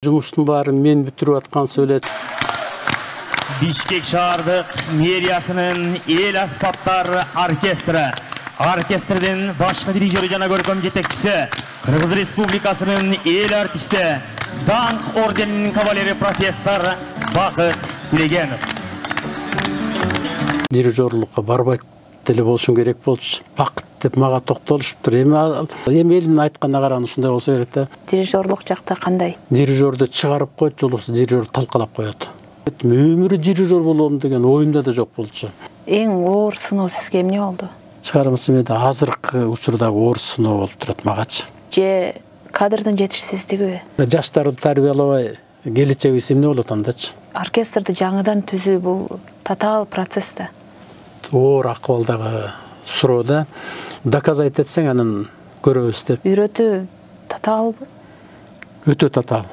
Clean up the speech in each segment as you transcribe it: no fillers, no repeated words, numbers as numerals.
Жумуштун баарын мен бүтүрүп аткан сөйлөт. Бишкек шаардык мэриясынын эл аспаптар оркестрі. Оркестрдин башкы дирижеры жана көркөм жетекчиси, Кыргыз Республикасынын эл артисти, Даңк орденинин кавалери профессор Бакыт Тилегенов. Дирижерлукка барбайт деле болушум керек болчу. Бакыт деп мага токтолушуптур. Эми элдин айтканына караганда ушундай болсо керек да. Дирижерлук жакта кандай? Дирижерди чыгарып коет, жолусу дирижер талкалап коет. Өмүрү дирижер болом деген оюмда да жок болчу. Эң оор сыноо сизге эмне болду? Чыгармачы менде азыркы учурдагы оор сыноо болуп турат магачы. Же кадрдын жетишсиздигиби? Жаштарды тарбиялабай келечегибиз эмне болот андачы? Оркестрди жаңыдан түзүү бул татаал процесс да. Оор акыбалдагы суроо да. Доказать этсең анан көрөбүз деп. Үйрөтүү татаалбы? Өтө татаал.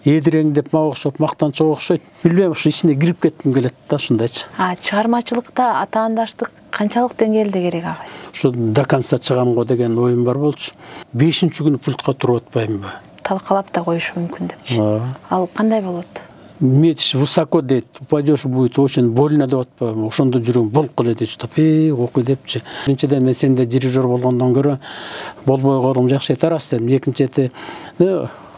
Эдиреңдеп мага окшоп мактанчок окшойт. Билбейм, ушу ичине кирип кетким келет да, ушундайчы. Чыгармачылыкта атаандаштык канчалык деңгээлде керек агай? Ушу до конца чыгам го деген оюм бар болчу. 5-күнү пультка туруп атпаймынбы? Талкалап да коюшу мүмкүн депчи. Ал кандай болот? Метишь высоко дейт, упадешь будет очень больно деп атпаймынбы? Ошондо жүрөм болку эле дейт, окуй депчи. Биринчиден мен сенде дирижер болгондон көрө болбой койгом жакшы тарас дедим. Экинчиси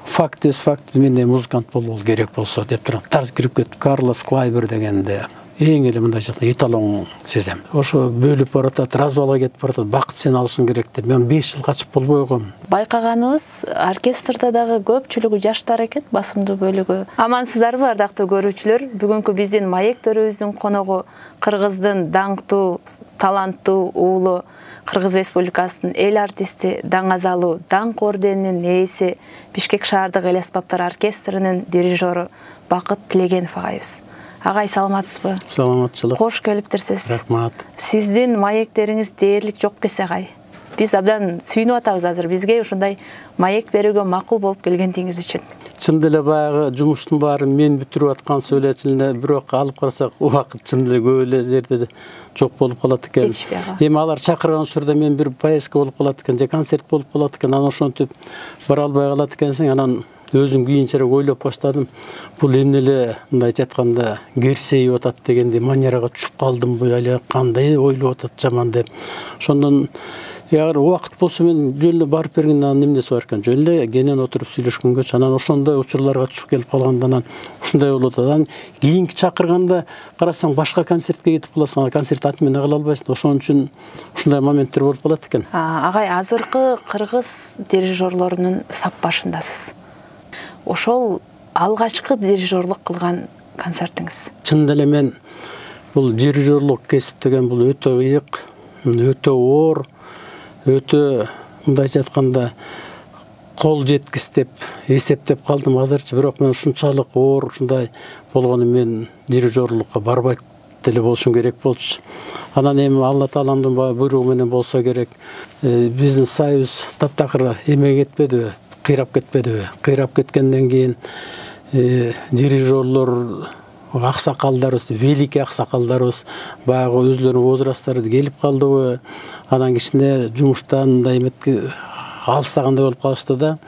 факт менде музыкант болбол керек болсо деп турам. Тарс кирип кетип, Карлос Клайбер дегенде эң эле мындай жакта эталон сезем. Ошо бөлүп баратат, разбалга кетип баратат, бакыт сен алышың керек деп. Мен 5 жыл качып болбой койгом. Байкаганыбыз, оркестрда дагы көпчүлүгү жаштар экен, басымдуу бөлүгү. Амансыздарбы, ардактуу көрүүчүлөр? Бүгүнкү биздин маектөрүбүздүн коногу Кыргыздын даңктуу, таланттуу уулу, Кыргыз Республикасынын эл артисти, Даңазалуу Даңк орденинин ээси, Бишкек шаардык эл аспаптар оркестринин дирижеру Бакыт Тилегенов агайбыз. Агай, саламатсызбы? Саламатчылык. Кош келиптирсиз. Рахмат. Сиздин маектериңиз дээрлик жок кесе агай. Биз абдан сүйүнүп атабыз азыр. Бизге ушундай маек берүүгө макул болуп келгендигиңиз үчүн. Чын деле баягы жумуштун баарын мен бүтүрүп аткан сүйлөчүлүнө бирок алып карасак, убакыт чын деле көп эле жерде жок болуп калат экен. Эми алар чакырган учурда мен бир поездка болуп калат экен, же концерт болуп калат экен, анан ошентип бара албай калат экенсиң, анан өзүм кийинчерээк ойлоп баштадым. Бул эмне эле мындайча айтканда керсейип атат дегенде манерага түшүп калдымбы, эле кандай ойлоп атат жаман деп. Ошондон ягер убакыт болсо мен жөн эле барып бергенде анан эмнеси бар экен, жөн эле кенен отуруп сүйлөшкөнгөчү, анан ошондой учурларга түшүп келип калганда анан ушундай болуп атат. Анан кийинки чакырганда карасаң башка концертке кетип каласың, концерт атмен кыла албайсың. Ошон үчүн ушундай моменттер болуп калат экен. Агай, азыркы кыргыз дирижерлорунун сап башындасыз. Ошол алгачкы дирижерлук кылган концертиңиз? Чын деле мен бул дирижерлук кесип деген бул өтө ыйык, өтө оор, өтө мындайча айтканда кол жеткис деп эсептеп калдым азырчы. Бирок мен ушунчалык оор, ушундай болгону мен дирижерлукка барбайт деле болушум керек болчу. Анан эми Алла Тааланын буйругу менен болсо керек, биздин союз таптакыр эме кетпедиби, кыйрап кетпедиби? Кыйрап кеткенден кийин дирижерлор, аксакалдарыбыз, великий аксакалдарыбыз баягы өзлөрүнүн возрасттары келип калдыбы, анан кичине жумуштан мындай эметке алыстагандай болуп калышты да.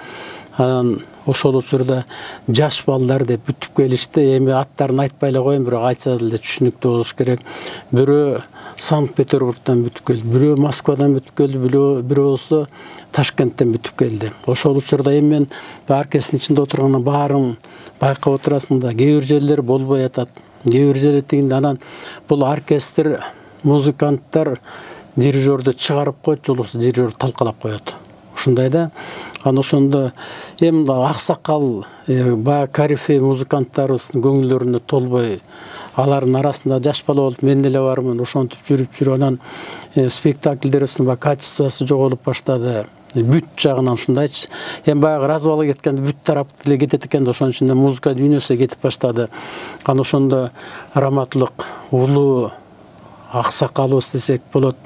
Анан ошол учурда жаш балдар деп бүтүп келишти. Эми аттарын айтпай эле коеюн, бирок айтса деле түшүнүктүү болуш керек. Бирөө Санкт-Петербургдан бүтүп келди, бирөө Москвадан бүтүп келди, бирөө болсо Ташкенттен бүтүп келди. Ошол учурда эми мен оркестрдин ичинде отурганда баарын байкап отурасың да, кээ бир жерлер болбой атат. Кээ бир жерлер дегенде анан бул оркестр, музыканттар дирижерди чыгарып коет, жолусу дирижер талкалап коет. Ушундай да. Анан ошондо эми аксакал, баягы корифей музыканттарыбыздын көңүлдөрүнө толбой, алардын арасында жаш бала болуп мен деле бармын, ошентип жүрүп анан спектакльдерибиздин качествосу жоголуп баштады. Бүт жагынан ушундайчы. Эми баягы разбалы кеткенде бүт тарап деле кетет экен да, ошон үчүн музыка дүйнөсү кетип баштады. Анан ошондо раматлык улуу аксакалыбыз десек болот,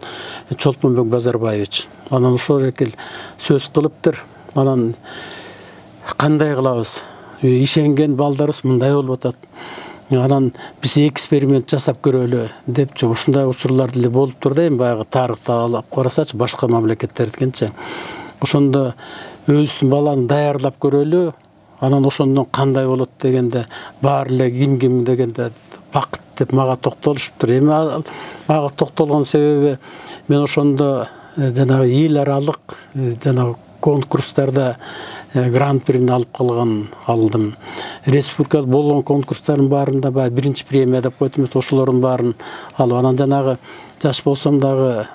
Чолпонбек Базарбаевич. Анан ошол экел сөз кылыптыр. Анан кандай кылабыз? Ишенген балдарыбыз мындай болуп атат. Анан биз эксперимент жасап көрөлү депчи, ушундай учурлар деле болуп турду. Эми баягы тарыхта алып карасачы башка мамлекеттердикинчи. Ошондо өзүбүздүн баланы даярлап көрөлү, анан ошондон кандай болот дегенде баары эле ким дегенде бакыт деп мага токтолушуптур. Эми мага токтолгон себеби мен ошондо жанагы эл аралык жанагы конкурстарда гран-прини алып алдым. Республикалык болгон конкурстардын баарында баягы биринчи премия деп коет эмес, ошолордун баарын алып, анан жанагы жаш болсом дагы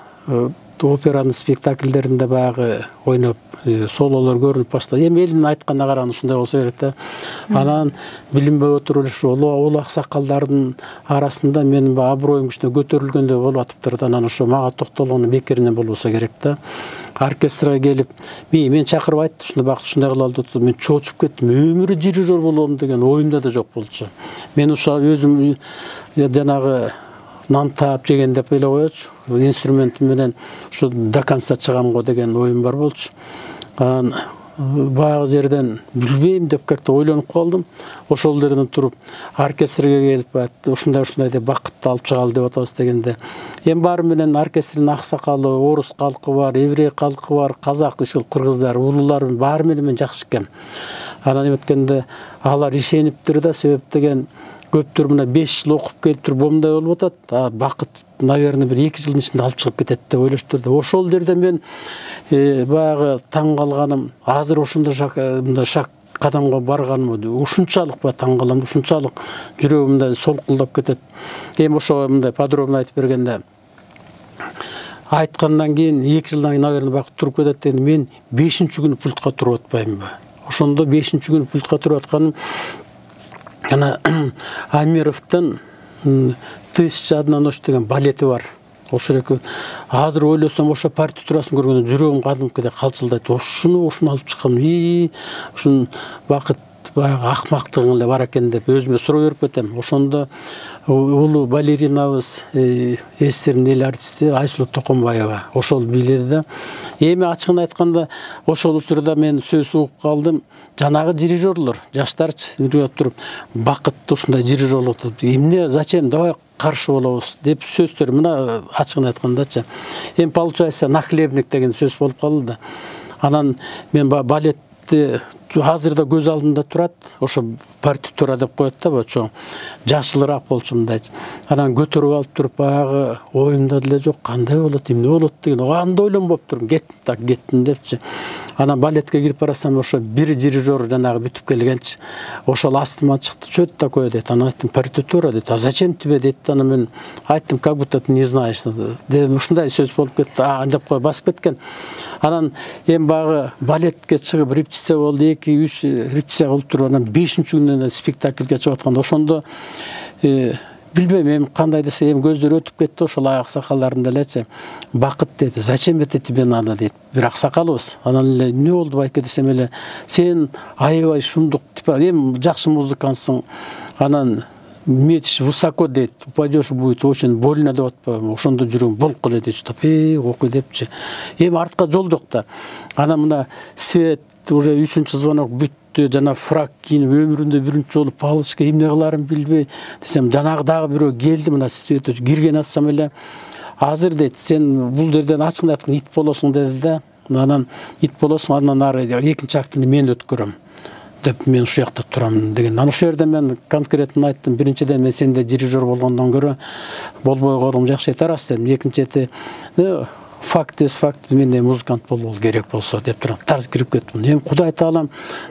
операнын спектакльдеринде баягы ойноп сололор көрүнүп баштады. Эми элдин айтканына караганда ушундай болсо керек да. Анан билинбей отуруп эле ушу улуу аксакалдардын арасында менин аброюм кичине көтөрүлгөндөй болуп атыптыр. Анан ошо мага токтолгону бекеринен болбосо керек да. Оркестрга келип, мен чакырып айтты, ушундай бакыт ушундай кылалы деп, мен чоочуп кеттим. Өмүрү дирижер болом деген оюмда да жок болчу. Мен ошо өзүм жанагы нан таап жеген деп эле коечу. Инструментим менен ушу до конца чыгам го деген оюм бар болчу. Анан баягы жерден билбейм деп как-то ойлонуп калдым. Ошол жерден туруп оркестрге келип айтты, ушундай деп бакытты алып чыгалы деп атабыз дегенде. Эми баары менен оркестрдин аксакалы, орус калкы бар, еврей калкы бар, казак, кыргыздар, улуулар баары менен мен жакшы экен. Анан эметкенде алар ишениптир да, себеп деген көптөр мына 5 жыл окуп келип туруп момундай болуп атат. Бакыт, наверное, бир 2 жылдын ичинде алып чыгып кетет деп ойлоштур да. Ошол жерде мен баягы таң калганым, азыр ошондо шак кадамга барганым, ушунчалык таң калам, ушунчалык жүрөгүм мындай солкулдап кетет. Эми ошого мындай подробно айтып бергенде, айткандан кийин 2 жылдан кийин, наверное, бакыт туруп кетет дегенде, мен 5-нчи күнү пультка туруп атпаймынбы? Ошондо 5-нчи күнү пультка туруп атканым, ана Амировдун «Тысяча одна ночь» деген балети бар. Ошо эки азыр ойлосом, ошо партитурасын көргөндө жүрөгүм кадимкидей калчылдайт. Ошону алып чыккам. Ушун бакыт баягы акмактыгың эле бар экен деп өзүмө суроо берип кетем. Ошондо улуу балеринабыз, СССРдин эл артисти Айсулу Токомбаева ошол биледи да. Эми ачыгын айтканда, ошол учурда мен сөз угуп калдым. Жанагы дирижерлор, жаштарчы үрүп туруп, бакытты ушундай дирижер болуп атат. Эмне, зачем, давай каршы болобуз деп сөздөр, мына ачыгын айткандачы. Эми получается нахлебник деген сөз болуп калды да. Анан мен балетти азырда көз алдымда турат, ошо партитура деп коет да, чоң жашылыраак болчу мындайчы. Анан көтөрүп алып туруп, баягы оюмда деле жок, кандай болот, эмне болот деген, анда ойлонбоп турдум, кеттим депчи. Анан балетке кирип барасам, ошо бир дирижер жанагы бүтүп келгенчи, ошол астыма чыкты, что это такое дейт. Анан айттым, партитура дейт. А зачем тебе дейт? Анан мен айттым, как будто ты не знаешь дедим. Ушундай сөз болуп кетти, деп кой басып кеткен. Анан эми багы балетке чыгып репетиция болду, 2-3 репетиция кылып туруп, анан 5-нчи күнүнөн спектакльге чыгып атканда, ошондо билбейм, эми кандай десе, эми көздөр өтүп кетти, ошол аксакалдардын делечи. Бакыт дейт, зачем это тебе надо дейт. Бир аксакалыбыз. Анан эле эмне болду байке десем эле, сен аябай шумдук, типа, эми жакшы музыкантсың. Анан метишь высоко дейт, упадешь, будет очень больно деп атпайбы. Ошондо жүрөгүм болуп эле дейт, окуй депчи. Эми артка жол жок да. Анан мына свет уже 3-чү звонок бүттү, жана фрак кийинип өмүрүндө биринчи болуп палочка эмне кыларын билбей десем, жанагы дагы бирөө келди, мына свет кирген атсам эле, азыр дейт, сен бул жерден ачыгын айтканда ит болосуң деди да. Анан ит болосуң, андан ары экинчи актыны мен өткөрөм деп мен ушул жакта турам деген. Анан ошол жерде мен конкретно айттым, биринчиден мен сенде дирижер болгондон көрө болбой койгонум жакшы этерас дедим. Экинчиси факт, менде музыкант болбол керек болсо деп турам. Тарс кирип кеттим. Эми Кудай таалам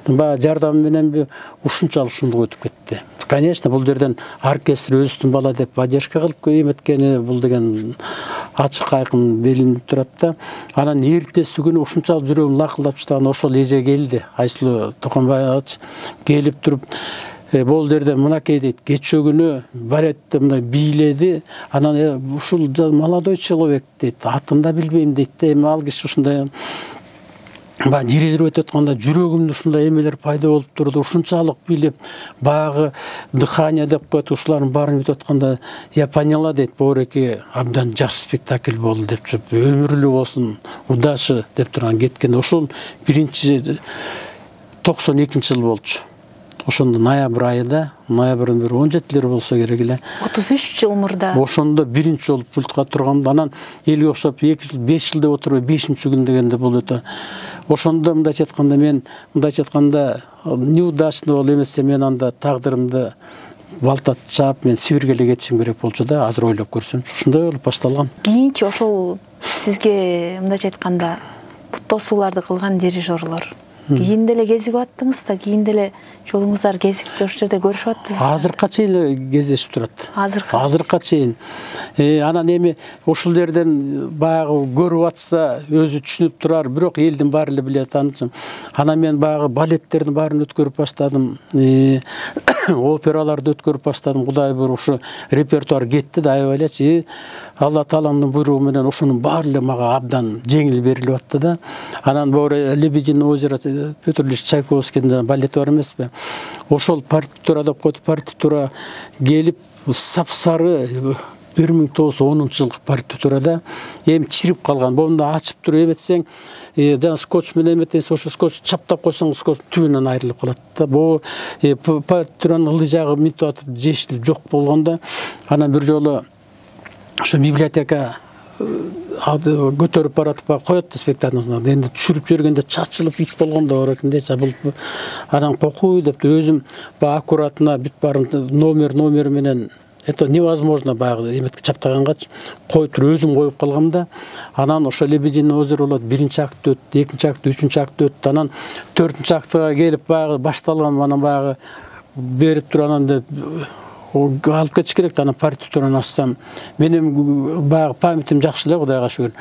баягы жардамы менен ушунчалык шундук өтүп кетти. Конечно, бул жерден оркестр өзүнүн бала деп поддержка кылып эметкени бул деген ачык айкын белинип турат да. Анан эртеси күнү ушунчалык жүрөгүм лакылдап чыган ошол эже келди. Айсулу Токомбаева келип туруп, бул жерде мынакей дейт, кечээ күнү балетте мындай бийледи. Анан ушул молодой человек дейт, атын да билбейм дейт. Эми ал киши ушундай дирижер өтүп атканда жүрөгүмдө ушундай эмелер пайда болуп турду. Ушунчалык бийлеп, баягы дыхание деп коет, ушулардын баарын өтүп атканда, я поняла дейт, боореки абдан жакшы спектакль болду деп чөп, өмүрлүү болсун, удачи деп турган кеткен. Ошол биринчи 92-жыл болчу. ошондо ноябрь айында, ноябрдын бир 17-лери болсо керек эле. 33 жыл мурда. Ошондо биринчи жолу пультка турганда, анан элге окшоп 2 жыл, 5 жылда отуруп 5-күн дегенде бул өтө. Ошондо мындайча айтканда мен неудачный болуп эмесе, мен анда тагдырымды балта чаап, мен Сибирге эле кетишим керек болчу да, азыр ойлоп көрсөм, ушундай болуп башталган. Кийинчи ошол сизге мындайча айтканда тосууларды кылган дирижерлор кийин деле кезигип аттыңыз да, кийин деле жолуңуздар кезикти ошол жерде көрүшүп аттыңыз. Азыркыга чейин кездешип турат. Азыркыга чейин. Анан эми ушул жерден баягы көрүп атса өзү түшүнүп турар, бирок элдин баары эле билет анчы. Анан мен баягы балеттердин баарын өткөрүп баштадым. Операларды өткөрүп баштадым. Кудай буйруп ушу репертуар кетти да, аябай элечи. Алла Тааланын буйругу менен ошонун баары эле мага абдан жеңил берилип атты да. Анан Лебединое озеро Петр Ильич Чайковскийдин балети бар эмеспи? Ошол партитура деп коет, партитура келип сапсары 1910-жылкы партитурада эми чирип калган. Бунда ачып туруп эметсең, жана скотч менен эметесиң, ошо скотч чаптап койсоң, скотч түбүнөн айрылып калат да. Бул партитуранын ылдый жагы минтип атып жешилип жок болгондо, анан бир жолу ошо библиотека көтөрүп баратып коет да спектакльны. Энди түшүрүп жүргөндө чачылып ит болгондо бар экенде, чабылып. Анан кокуй деп өзүм аккуратно бүт барын номер менен это невозможно баягы эметке чаптагангач коюп туруп өзүм коюп калгам да. Анан ошо Лебединое озеро болот, биринчи акт өттү, экинчи акт, үчүнчү акт өттү. Анан төртүнчү актыга келип баягы башталган, анан баягы берип туруп анан деп алып кетиш керек да. Анан партитураны ачсам, менин баягы памятим жакшы эле, Кудайга шүгүр.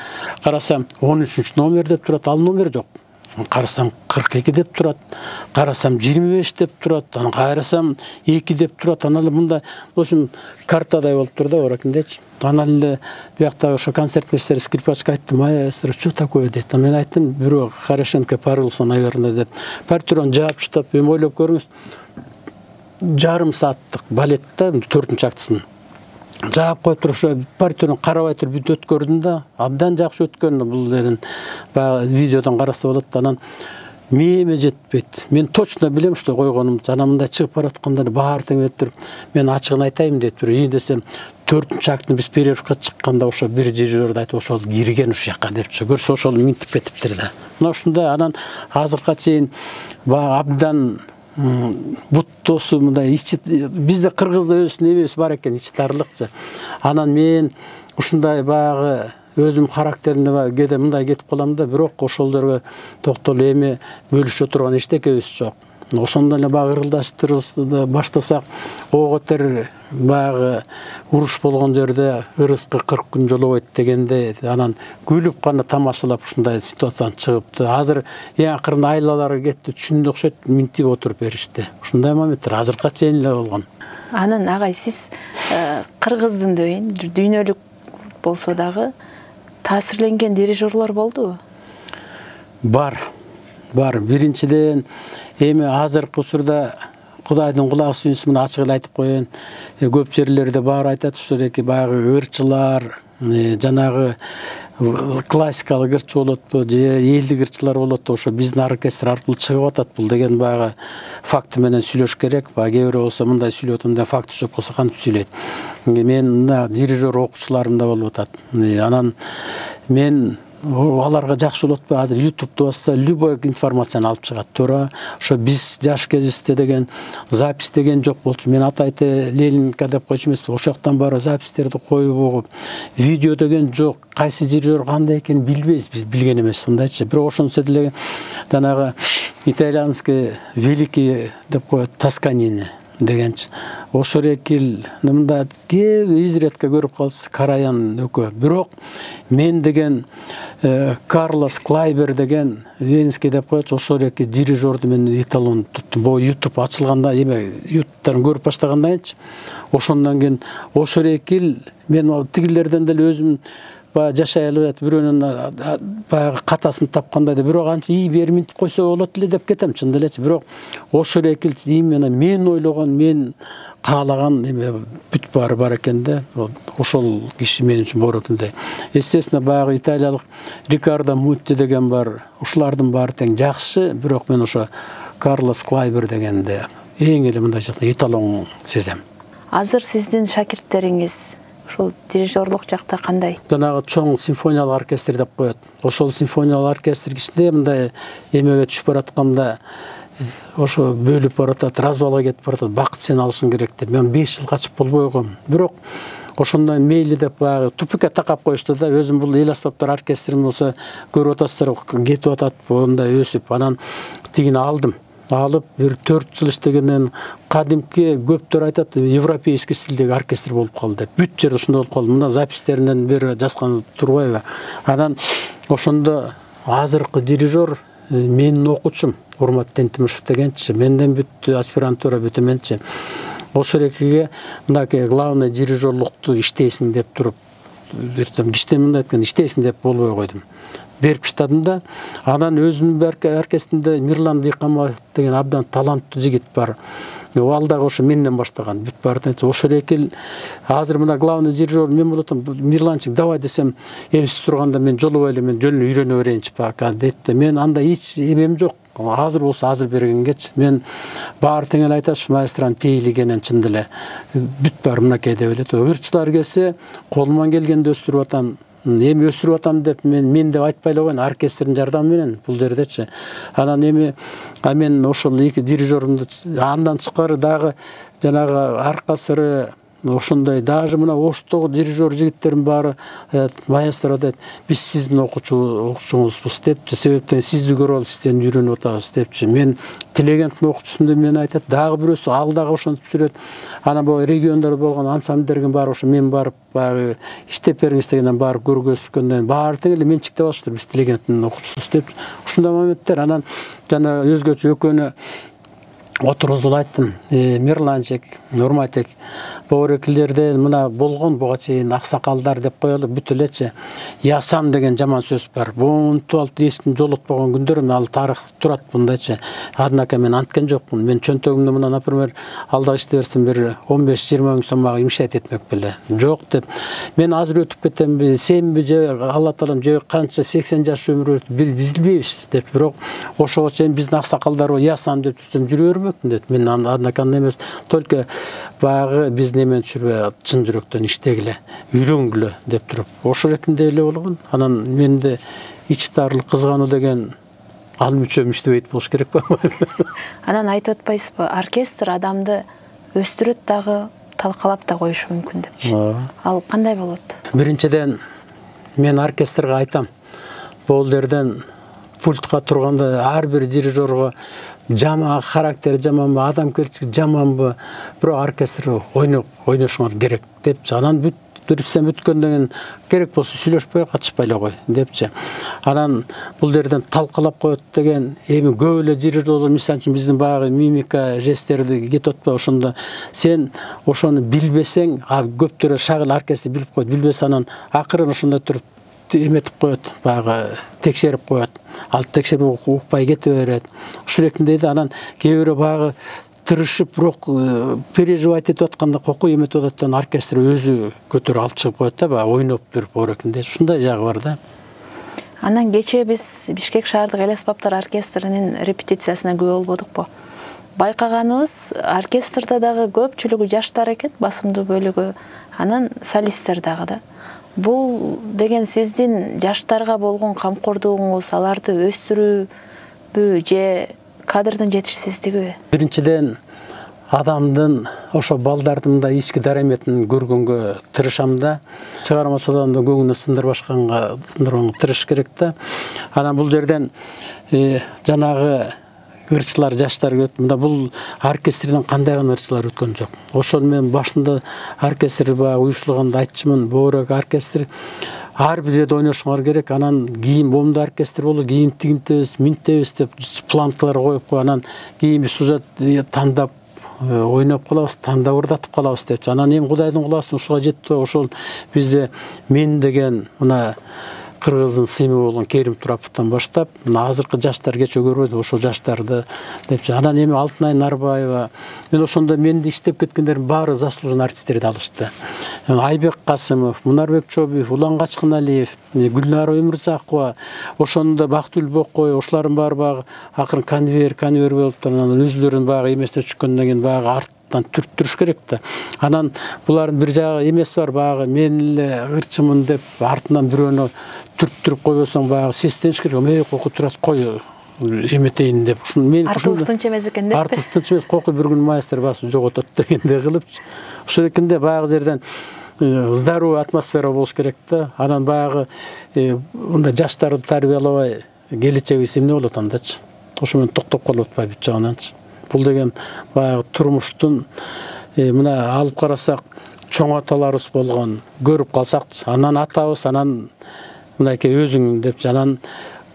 Карасам 13-чү номер деп турат, ал номер жок. Карасам 42 деп турат, карасам 25 деп турат, анан карасам 2 деп турат. Анан мындай ошон картадай болуп тур да, оракындечи. Анан эле бияктагы ошо концерт мастер скрипачка айтты: "Маэстро, что такое?" дейт. Мен айттым: "Бирөө Хорошенко порылся, наверное" деп. Партитураны жаап чыктап, эми ойлоп көрүңүз. Жарым сааттык балетте 4-чү актысын жаап коюп туруп ошо партитураны карабай туруп бүт өткөрдүм да, абдан жакшы өткөн. Бул жерден баягы видеодон караса болот да. Анан мээме жетпейт. Мен точно билем что койгонумду. Анан мындай чыгып баратканда баары тең өтүп, мен ачыгын айтайын деп тур. Ии десем, 4-чү актын биз перерывга чыкканда ошо бир дирижер айтып, ошол кирген ушул жака депчи. Көрсө ошол минтип кетиптир да. Мына ушундай. Анан азыркыга чейин баягы абдан буттосу мындай ичи, бизде кыргызда өзүнүн эмеси бар экен, ичи тарлыкчы. Анан мен ушундай баягы өзүм характеримде кээде мындай кетип калам да, бирок ошолдорго токтолуп эми бөлүшө турган эчтекебиз жок. Ошондо эле баягы ырылдашып баштасак, ого котер баягы уруш болгон жерде ырыскы 40 күн жолобойт дегенде, анан күлүп гана тамашалап ушундай ситуациядан чыгыпты. Азыр эң акырында айлалары кетти, түшүндү окшойт, минтип отуруп беришти. Ушундай моменттер азыркыга чейин эле болгон. Анан агай, сиз кыргыздын дейин, дүйнөлүк болсо дагы таасирленген дирижерлор болдубу? Бар. Биринчиден эми азыркы учурда Кудайдын кулагы сүйүнсүн, ачык эле айтып коеюн. Көп жерлерде баары айтат, ушул эки баягы ырчылар, жанагы классикалык ырчы болотпу, же элдик ырчылар болот, ошо биздин оркестр аркылуу чыгып атат. Бул деген баягы факты менен сүйлөш керек. Кээ бирөө болсо мындай сүйлөп атканда факты жок болсо кантип сүйлөйт. Мен мына дирижер окуучуларым да болуп атат. Анан мен аларга жакшы болот ба, азыр YouTube'да басса любой информацияны алып чыгат. Туура ошо биз жаш кезибизде деген запись деген жок болчу. Мен атайты Ленинка деп койчу эмес, ошол жактан баары запистерди коюп угуп, видео деген жок. Кайсы дирижер кандай экенин билбейбиз, биз билген эмес мындайчы. Бирок ошончо деле жанагы итальянский великий деп коет, Тосканини дегенчи. Ошо рекил мында изредка көрүп калсыз, Караян өкө. Бирок мен деген Карлос Клайбер деген Венский деп коет, ошо реки дирижерду мен эталон туттум. Бу YouTube ачылганда, эме YouTube'тан көрүп баштагандан ошондон кийин ошо рекил мен тигилерден деле өзүм жашай алып, бирөөнүн баягы катасын тапкандай да, бирок анча бери минтип койсо болот эле деп кетем, чын элечи. Бирок ошо рекил именно мен ойлогон, мен каалаган эме бүт баары бар экен да. Ошол киши мен үчүн бар экен да. Естественно, баягы италиялык Рикардо Мутти деген бар. Ушулардын баары тең жакшы, бирок мен ошо Карлос Клайбер дегенде эң эле мындай жакта эталон сезем. Азыр сиздин шакирттериңиз ушул дирижерлук жакта кандай? Жанагы чоң симфониялык оркестр деп коет. Ошол симфониялык оркестр кичине мындай эмеге түшүп баратканда ошо бөлүп баратат, разбалга кетип баратат, бакыт сен алышың керек деп. Мен 5 жыл качып болбой койгом. Бирок ошондой мейли деп баягы тупикке такап коюшту да. Өзүм бул эл аспаптар оркестрин болсо көрүп атасыздар, кетип атат, мындай өсүп, анан тигини алдым. Алып бир 4 жыл иштегенден кадимки көптөр айтат, европейский стилдеги оркестр болуп калды деп. Бүт жер ошондой болуп калды. Мына запистеринен бери жазган турбайбы? Анан ошондо азыркы дирижер менин окуучум Урмат Тентимишев дегенчи, менден бүттү аспирантура бүтүменчи. Ошол экиге мынакей главный дирижерлукту иштейсиң деп туруп, иштеймин айткан, иштейсиң деп болбой койдум. Берип таштадым да, анан өзүмдүн оркестринде Мирлан Дыйкамов деген абдан таланттуу жигит бар. Ал дагы ошо менден баштаган. Бүт баарын ошол эки азыр мына главный дирижер мен болуп атам. Мирланчик, давай десем, эмсиз турганда мен жолубай эле мен жөн үйрөнө берейинчи пока дейт. Мен анда эч эмем жок. Азыр болсо азыр бергенгечи. Мен баары тең эле айтат, маэстран пейлигенен чын деле бүт баары мынакей деп элет. Ырчылар келсе, колуман келгенде өстүрүп атам. Эми өсүрүп атам деп мен деп айтпай эле коеюн, оркестрдин жардамы менен бул жердечи. Анан эми мен ошол эки дирижерымды андан тышкары дагы жанагы арка сыры ошондой даже мына Оштогу дирижер жигиттердин баары маэстро дейт, биз сиздин окуучуңузбуз депчи, себептен сизди көрүп алып сизден үйрөнүп атабыз депчи. Мен Тилегентовдун окуучусун мен айтат, дагы бирөөсү ал дагы ошентип жүрөт. Анан бул региондордо болгон ансамбльдерге баары ошо мен барып баягы иштеп бериңиз дегенден барып көргөзүшкөндөн баары тең эле менчиктеп алыштыр, биз Тилегентовдун окуучусубуз деп. Ушундай моменттер. Анан жана өзгөчө экөөнү отургузуп айттым, Мирланчик, Нурматик, боорекилерде мына болгон буга чейин аксакалдар деп коелу, бүт элечи. Ясам деген жаман сөз бар. Бунтуп алып эскин жолотпогон күндөрүм ал тарых турат мындайчы. Аднака мен анткен жокмун. Мен чөнтөгүмдө мына, например, алда иште берсем бир 15-20 миң сом мага имшат этмек беле. Жок деп. Мен азыр өтүп кетемби, сенби же Алла таалам же канча 80 жаш өмүр өтүп билбейбиз деп. Бирок ошого чейин биздин аксакалдар ясам деп жүрсөм жүрө бермөкмүн. Мен аднакан эмес, только баягы биз немен түшүрбөй чын жүрөктөн иштегиле, үйрөнгүлө деп туруп. Ошол ретинде эле болгон. Анан менде ич дарылык, кызгануу деген ал мүчөм иштебейт болуш керек ба? Анан айтып атпайсызбы, оркестр адамды өстүрөт дагы, талкалап да коюшу мүмкүн депчи. Ал кандай болот? Биринчиден мен оркестрге айтам, бул жерден пультка турганда ар бир дирижерго жаман характер жаманбы, адамгерчилик жаманбы, бирок оркестр ойношуңар керек депчи. Анан бүтүрүпсен бүткөндөн керек болсо сүйлөшпөй катышпай эле кой депчи. Анан бул жерден талкалап коет деген, эми көп эле дирижерлор мисалы үчүн биздин баягы мимика, жесттерди кетип атпайбы, ошондо сен ошону билбесең, көптөрү шагыл оркестр билип коет, билбесе анан акырын ошондой туруп эметип коет, баягы текшерип коет. Ал текшерип укпай кете берет. Ушул ретинде анан кээ бирөө баягы тырышып, бирок переживать этип атканда кокуй эметип атат, оркестр өзү көтөрүп алып чыгып коет да, баягы ойноп туруп орекинде. Ушундай жагы бар да. Анан кечээ биз Бишкек шаардык эл аспаптар оркестринин репетициясына күбө болбодукпу? Байкаганыбыз, оркестрда дагы көпчүлүгү жаштар экен, басымдуу бөлүгү, анан солисттер дагы да. Бул деген сиздин жаштарга болгон камкордугуңуз, аларды өстүрүүбү же кадрдын жетишсиздигиби? Биринчиден адамдын ошо балдардын да ички дараметин көргөнгө тырышам да. Чыгармачыл адамды көңүнө сындырбашканга тырыш керек да. Анан бул жерден жанагы ырчылар жаштар өтүп, мына бул оркестрден кандай гана ырчылар өткөн жок. Ошол мен башында оркестр баягы уюштурганда айтчымын, боорек оркестр ар бир жерде ойношуңар керек. Анан кийин момду оркестр болуп, кийин тигинтебиз, минтебиз деп планкалар коюп кой, анан кийин сюжет тандап ойноп калабыз, тандап ырдатып калабыз депчи. Анан эми Кудайдын куласын ушуга жетти. Ошол бизде мен деген мына Кыргыздын сыймы болгон Керим Тураповдон баштап, азыркы жаштар кече көрбөдү, ошол жаштарды депчи. Анан эми Алтынай Нарбаева, мен ошондо менде иштеп кеткендердин баары заслуженный артисттерди алышты. Айбек Касымов, Мунарбек Чобиев, Улан Качкыналиев, Гүлнара Өмүрзакова, ошондо Бактыгүл Бокой, ошолордун баары багы акырын конвейер болуп, анан өзүлөрүнүн багы эместе чыккөндөн кийин багы арттан түрттүрүш керек да. Анан булардын бир жагы эмес бар, багы мен эле ырчымын деп артынан бирөөнү түрттүрүп койбосоң багы сестениш керек. Эй, коку турат, кой эметейин деп. Мен артыбыз тынч эмес экен деп. Артыбыз тынч эмес, коку бир күн майстер басып жоготот дегенде кылып. Ошол экенде багы жерден здоровый атмосфера болуш керек да. Анан багы мындай жаштарды тарбиялабай келечегибиз эмне болот андачы. Ошо менен токтоп калып атпайбы бүт жагынанчы. Бул деген баягы турмуштун мына алып карасак чоң аталарыбыз болгон, көрүп калсак, анан атабыз, анан мынакей өзүң деп, анан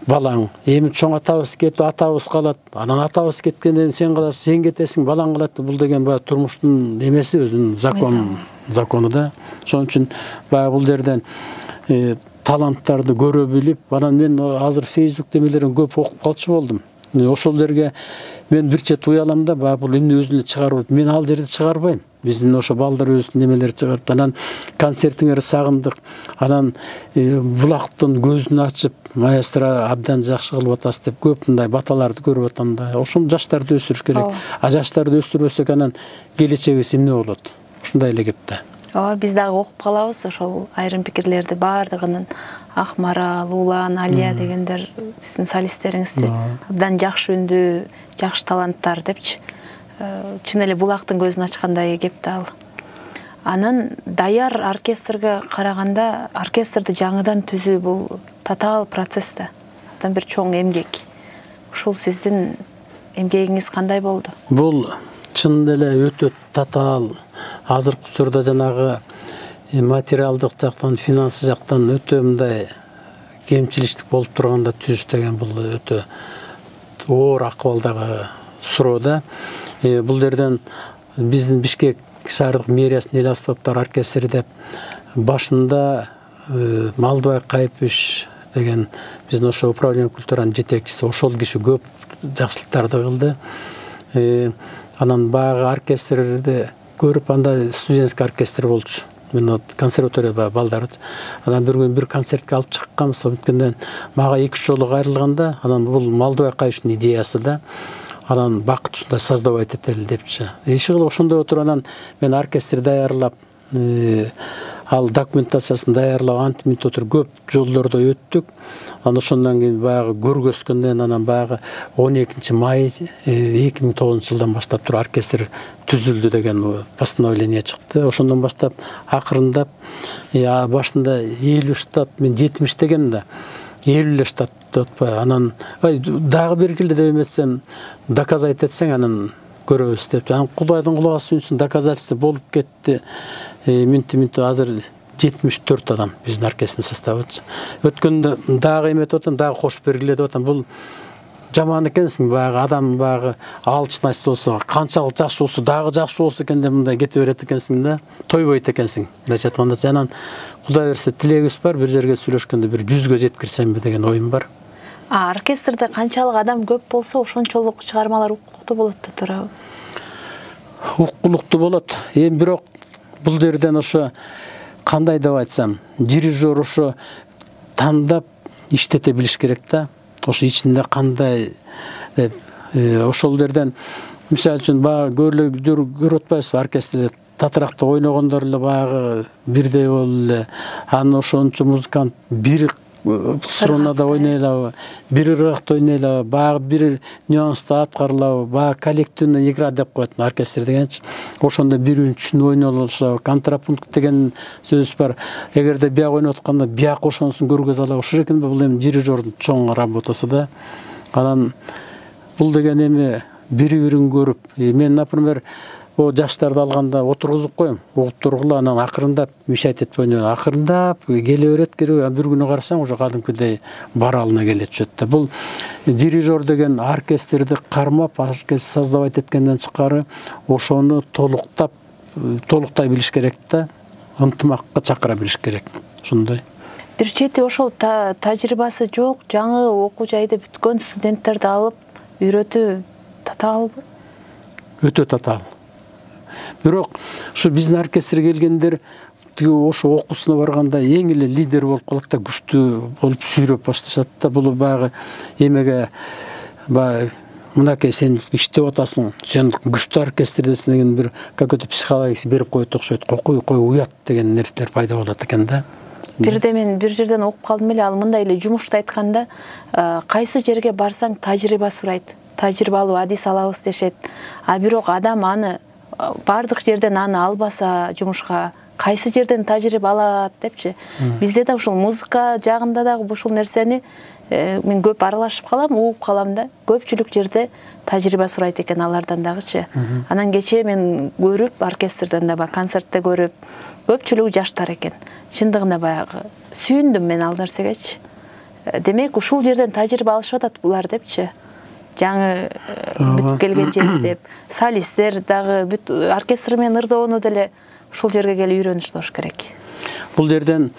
балаң. Эми чоң атабыз кетип, атабыз калат, анан атабыз кеткенден сен каласың, сен кетесиң, балаң калат. Бул деген баягы турмуштун эмеси, өзүнүн закону да. Ошон үчүн баягы бул жерден таланттарды көрө билип, анан мен азыр Facebook демелерин көп окуп калчу болдум. Ошол жерге мен бир чет уялам да, бул эмне өзүнө чыгарып, мен ал жерде чыгарбайм. Биздин ошо балдар өзүнүн немелери чыгарып, анан концертиңерди сагындык, анан булактын көзүн ачып, маэстро абдан жакшы кылып атасыз деп көп мындай баталарды көрүп атам да. Ошол жаштарды өстүрүш керек. А жаштарды өстүрбөсөк, анан келечегибиз эмне болот? Ушундай эле кеп да. Ооба, биз дагы окуп калабыз ошол айрым пикирлерди, баардыгынын. Акмарал, Улан, Алия дегендер сиздин солисттериңизди абдан жакшы үндүү, жакшы таланттар депчи. Чын эле булактын көзүн ачкандай кеп да ал. Анан даяр оркестрге караганда, оркестрди жаңыдан түзүү бул татаал процесс да. Абдан бир чоң эмгек. Ушул сиздин эмгегиңиз кандай болду? Бул чын эле өтө татаал. Азыркы учурда жанагы материалдык жактан, финансы жактан өтө мындай кемчиликтик болуп турганда түзүш деген бул өтө оор акыбалдагы суроо да. Бул жерден биздин Бишкек шаардык мэриясынын эл аспаптар оркестри деп башында Малдыбай Кайпиш деген биздин ошо управление культуранын жетекчиси, ошол киши көп жакшылыктарды кылды. Анан баягы оркестрди көрүп, анда студентский оркестр болчу. Мен консерватория балдары. Анан бир күн бир концертке алып чыккам, сондықтан мага 2 жолу кайрылганда, анан бул Малдыбай Кайпиштин идеясы да. Анан бакыт ушундай создавать этели депчи. Иши кылып ошондой отуруп, анан мен оркестр даярлап, ал документациясын даярлап, антиминт отуруп көп жолдордо өттүк. Анан ошондон кийин баягы көргөзгөндөн, анан баягы 12 май 2009 жылдан баштап туруп оркестр түзүлдү деген постановление чыкты. Ошондон баштап акырындап башында 50 штат, мен 70 деген да 50 штат отпай. Анан дагы бергиле деп эметсем, доказать этсең анан көрөбүз деп. Анан Кудайдын кулагы сүнсүн, доказательство болуп кетти. Минт азыр 74 адам биздин оркестрдин составы. Өткөндө дагы эметип атам, дагы кош бергиле деп атам. Бул жаман экенсиң, баягы адам баягы алчнайс болсо, канчалык жакшы болсо, дагы жакшы болсо экен деп мындай кете берет экенсиң да, тойбойт экенсиң. Мындайча айтканда, анан Кудай берсе тилегибиз бар, бир жерге сүйлөшкөндө бир 100гө жеткирсемби деген оюм бар. Оркестрде канчалык адам көп болсо, ошончолук чыгармалар укуктуу болот да туурабы? Укуктуу болот. Эми бирок бул жерден ошо кандай деп айтсам, дирижер ошо тандап иштете билиш керек да. Ошо ичинде кандай деп ошол жерден мисалы үчүн баягы көрүп атпайсызбы, оркестрде татыракта ойногондор эле баягы бирдей болуп эле, анан ошончо музыкант бир струнада ойнайлабы, бир ыргакта ойнайлабы, баягы бир нюанста аткарылабы, баягы коллективная игра деп коет оркестр дегенчи. Ошондо биринин түшүнүп ойнолушабы, контрапункт деген сөз бар. Эгерде бияк ойноп атканда бияк ошонусун көргөзө алабы. Ошол экен бул эми дирижердин чоң работасы да. Анан бул деген эми бири-бирин көрүп, мен, например, о жаштарды алганда отургузуп коем, угуп тургула, анан акырындап мешать этип ойнойм, акырындап келе берет, бир күнү карасаң уже кадимкидей баралына келе түшөт да. Бул дирижер деген оркестрди кармап, оркестр создавать эткенден тышкары ошону толуктай билиш керек да, ынтымакка чакыра билиш керек. Ошондой. Бир чети ошол тажрыйбасы жок, жаңы окуу жайды бүткөн студенттерди алып үйрөтүү татаалбы? Өтө татаал. Бирок ушу биздин оркестрге келгендер ошо окуусуна барганда эң эле лидер болуп калат да, күчтүү болуп сүйрөп башташат да. Бул баягы эмеге мынакей сен иштеп атасың, сен күчтүү оркестрдесиң деген бир какой-то психологиясы берип коет окшойт. Кой уят деген нерселер пайда болот экен да. Бирде мен бир жерден окуп калдым эле, ал мындай эле жумушта айтканда, кайсы жерге барсаң тажрыйба сурайт. Тажрыйбалуу адис алабыз дешет. А бирок адам аны бардык жерден аны албаса жумушка кайсы жерден тажрыйба алат депчи. Бизде да ушул музыка жагында дагы ушул нерсени мен көп аралашып калам, угуп калам да. Көпчүлүк жерде тажрыйба сурайт экен алардан дагычы. Анан кечээ мен көрүп, оркестрден да концертте көрүп, көпчүлүгү жаштар экен. Чындыгында баягы сүйүндүм мен ал нерсегечи. Демек ушул жерден тажрыйба алышып атат булар депчи. Жаңы бүтүп келген жер деп. Солисттер дагы бүт оркестр менен ырдоону деле ушул жерге келип үйрөнүштү керек. Бул жерден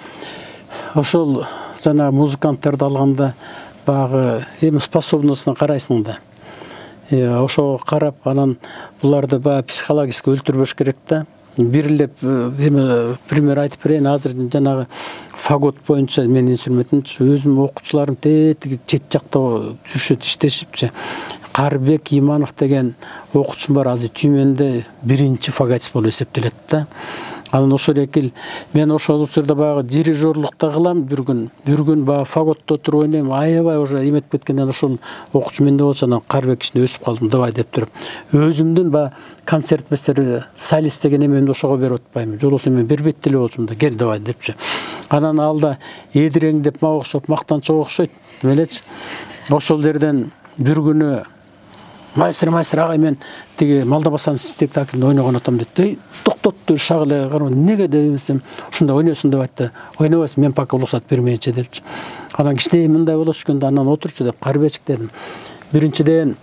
ошол жана музыканттарды алганда баягы эми способностуна карайсың да. Ошого карап анан буларды баягы психологически өлтүрбөш керек да. Бирлеп эми пример айтып берейин. Азыр жанагы фагот боюнча менин инструментимчи өзүм окуучуларым тетиги чет жакта жүрүшөт, иштешипчи. Карбек Иманов деген окуучум бар, азыр Түймөндө биринчи фаготист болуп эсептелет да. Анан ошол экил мен ошол учурда баягы дирижерлукта кылам бир күн баягы фаготто туруп ойнойм, аябай уже эметип кеткенден ошол окуучу менде болчу, анан Карбек ичинде өсүп калдым, давай деп туруп. Өзүмдүн баягы концерт мастер солист деген эмемди ошого берип атпайм. Жолосо мен бербейт деле болчумун да, кел давай депчи. Анан алда эдирең деп мага окшоп мактанчок окшойт, элечи. Ошол жерден бир күнү майстер агай, мен тиги Малдабасан спектаклинде ойногон атам дейт. Токтотту шаг эле карап, неге десем, ушунда ойнойсуң деп айтты. Ойнобойсуң, мен пока уруксат бермейинчи депчи. Анан кичине мындай болуш экен да, анан отурчу деп, Карбечик дедим. Биринчиден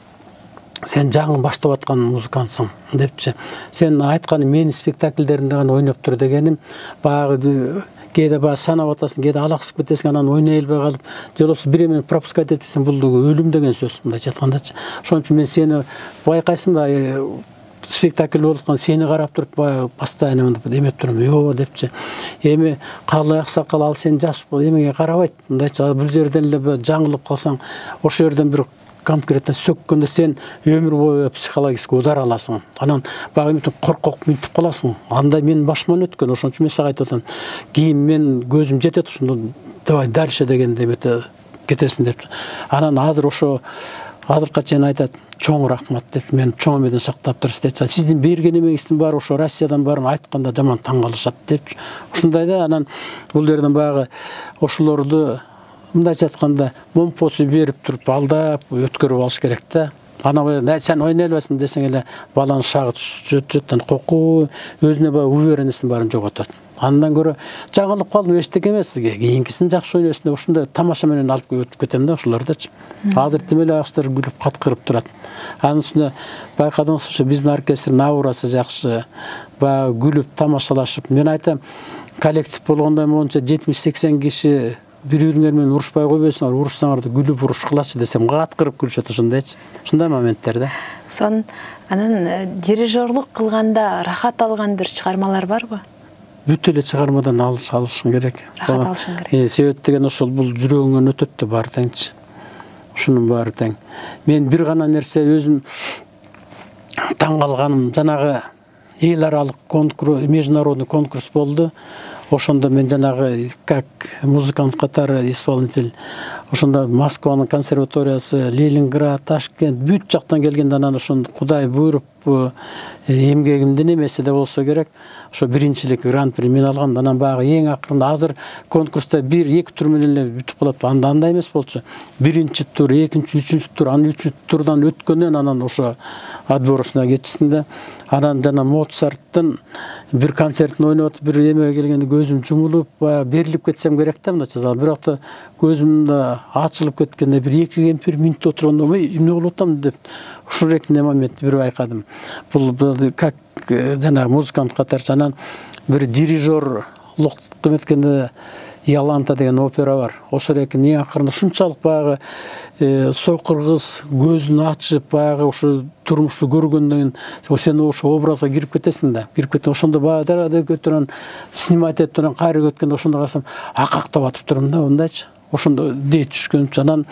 сен жаңы баштап аткан музыкантсың депчи. Сен айтканы менин спектакльдеримде гана ойноп тур дегеним, баягы кээде баягы санап атасың, кээде алаксып кетесиң, анан ойной албай калып, жолосу бир эмени пропускать деп десең, бул өлүм деген сөз, мындайча айткандачы. Ошон үчүн мен сени байкайсың да, спектакль болуп аткан сени карап туруп баягы постоянно мынтип эмеп турам, жок депчи. Эми Каалай аксакал, ал сен жаш эмеге карабайт, мындайча бул жерден эле жаңылып калсаң, ошол жерден бир конкретно сөккөндө сен өмүр бою психологический удар аласың. Анан баягы эмитип коркок минтип каласың. Андай менин башыман өткөн. Ошон үчүн мен сага айтып атам, кийин мен көзүм жетет ушуну, давай дальше дегенде эмете кетесиң деп. Анан азыр ошо азыркыга чейин айтат, чоң рахмат деп, мен чоң эмеден сактап турасыз деп. Сиздин берген эмегиңиздин баары ошо Россиядан баарын айтканда жаман таң калышат деп. Ушундай да, анан бул жерден баягы ошолорду мындайча айтканда момпосу берип туруп алдап өткөрүп алыш керек да. Анан сен ойной албайсың десең эле баланын шагы түшөт, кокуу өзүнө баягы уверенностун баарын жоготот. Андан көрө жаңылып калдым, эчтеке эмес, кийинкисин жакшы ойнойсуң деп ушундай тамаша менен алып өтүп кетем да ошолордочу. Азыр тим эле агачтар күлүп каткырып турат. Анын үстүнө байкадыңыз, ошо биздин оркестрдин аурасы жакшы, баягы күлүп тамашалашып. Мен айтам, коллектив болгондо монча 70-80 киши бири-бириңер менен урушпай койбойсуңар, урушсаңар да күлүп урушкылачы десем, каткырып күлүшөт ошондойчу. Ушундай моменттер да. Сон анан дирижерлук кылганда рахат алган бир чыгармалар барбы? Бүт эле чыгармадан алышың керек. Рахат алышың керек. Себеп деген ошол бул жүрөгүңөн өтөт да баары теңчи. Ушунун баары тең. Мен бир гана нерсе өзүм таң калганым, жанагы эл аралык конкурс, международный конкурс болду. Ошондо мен жанагы как музыкант катары исполнитель, ошондо Москванын консерваториясы, Ленинград, Ташкент бүт жактан келгенде, анан ошондо Кудай буйруп эмгегимдин эмеси да болсо керек, ошо биринчилик гран-при мен алгам. Анан баягы эң акырында азыр конкурста 1-2 тур менен эле бүтүп калат. Андай эмес болчу. Биринчи тур, экинчи, үчүнчү тур, анан үчүнчү турдан өткөндөн анан ошо отборочная кетчисиң да. Анан жана Моцарттын бир концертин ойноп атып, бир эмеге келгенде көзүм жумулуп, берилип кетсем керек да мындайча. Бирок да көзүм да ачылып кеткенде бир 2 кемпир минут отурганда, эмне болуп атам деп ушул рекне моментти бир байкадым. Бул как жана музыкант катары анан бир дирижерлук эметкенде Иоланта деген опера бар. Ошол экен эң акырында ушунчалык баягы сокургыз көзүн ачып баягы ушу турмушту көргөндөн кийин сен ошо образга кирип кетесиң да. Кирип кеткен ошондо баягы деп өтөрөн снимать этип турган кайры өткөндө ошондо карасам акактап атып турам да мындайчы. Ошондо дей түшкөнчү. Анан